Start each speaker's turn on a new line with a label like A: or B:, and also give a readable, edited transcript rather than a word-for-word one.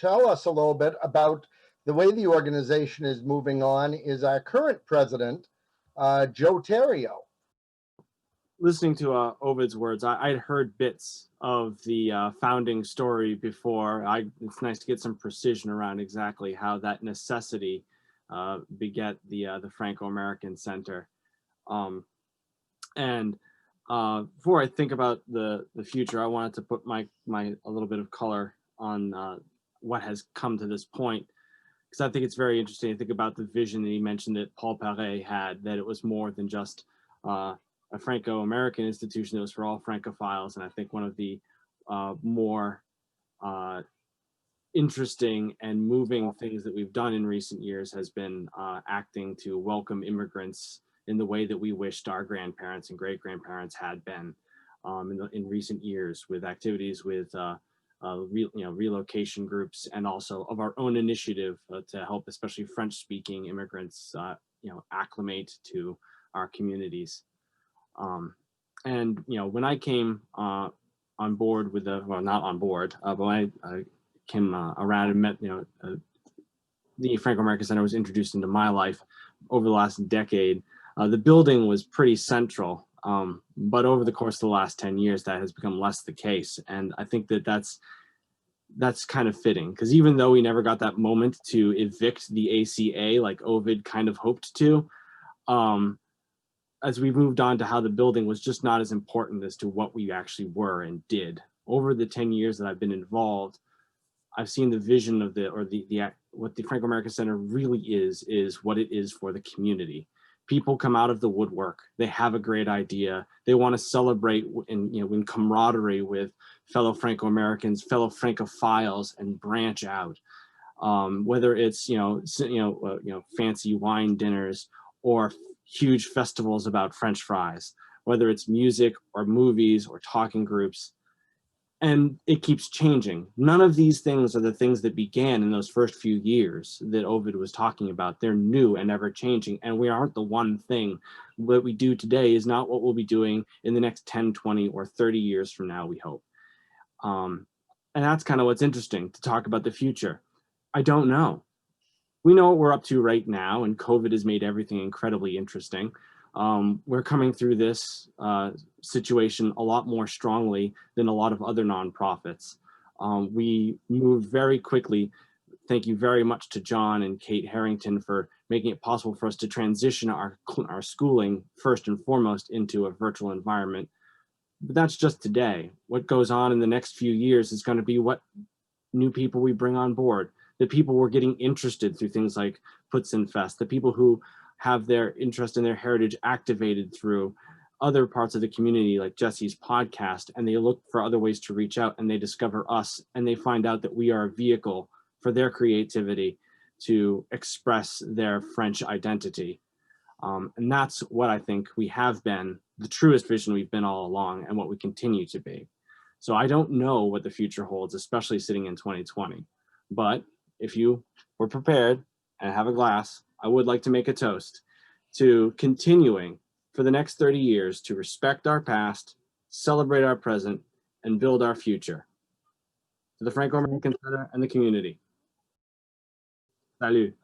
A: tell us a little bit about the way the organization is moving on is our current president, Joe Theriault.
B: Listening to Ovid's words, I'd heard bits of the founding story before. It's nice to get some precision around exactly how that necessity beget the Franco-American Centre. Before I think about the future, I wanted to put a little bit of color on what has come to this point, because I think it's very interesting to think about the vision that he mentioned that Paul Paré had, that it was more than just a Franco-American institution that was for all Francophiles. And I think one of the more interesting and moving things that we've done in recent years has been acting to welcome immigrants in the way that we wished our grandparents and great-grandparents had been in recent years, with activities with relocation groups, and also of our own initiative to help especially French-speaking immigrants acclimate to our communities. When I came on board with not on board, but when I came around and met, the Franco-American Centre was introduced into my life over the last decade. The building was pretty central, but over the course of the last 10 years, that has become less the case. And I think that that's kind of fitting, because even though we never got that moment to evict the ACA like Ovid kind of hoped to, as we moved on to how the building was just not as important as to what we actually were and did. Over the 10 years that I've been involved, I've seen the vision of what the Franco-American Centre really is what it is for the community. People come out of the woodwork. They have a great idea. They want to celebrate in camaraderie with fellow Franco-Americans, fellow Francophiles, and branch out. Whether it's fancy wine dinners or huge festivals about French fries, whether it's music or movies or talking groups. And it keeps changing. None of these things are the things that began in those first few years that Ovid was talking about. They're new and ever changing, and we aren't the one thing. What we do today is not what we'll be doing in the next 10, 20, or 30 years from now, we hope. And that's kind of what's interesting, to talk about the future. I don't know. We know what we're up to right now, and COVID has made everything incredibly interesting. We're coming through this situation a lot more strongly than a lot of other nonprofits. We moved very quickly. Thank you very much to John and Kate Harrington for making it possible for us to transition our schooling first and foremost into a virtual environment. But that's just today. What goes on in the next few years is going to be what new people we bring on board. The people we're getting interested through things like Puts and Fest, the people who have their interest in their heritage activated through other parts of the community, like Jesse's podcast, and they look for other ways to reach out, and they discover us, and they find out that we are a vehicle for their creativity to express their French identity. And that's what I think we have been, the truest vision we've been all along, and what we continue to be. So I don't know what the future holds, especially sitting in 2020. But if you were prepared and have a glass, I would like to make a toast to continuing for the next 30 years to respect our past, celebrate our present, and build our future. To the Franco-American Centre and the community. Salut.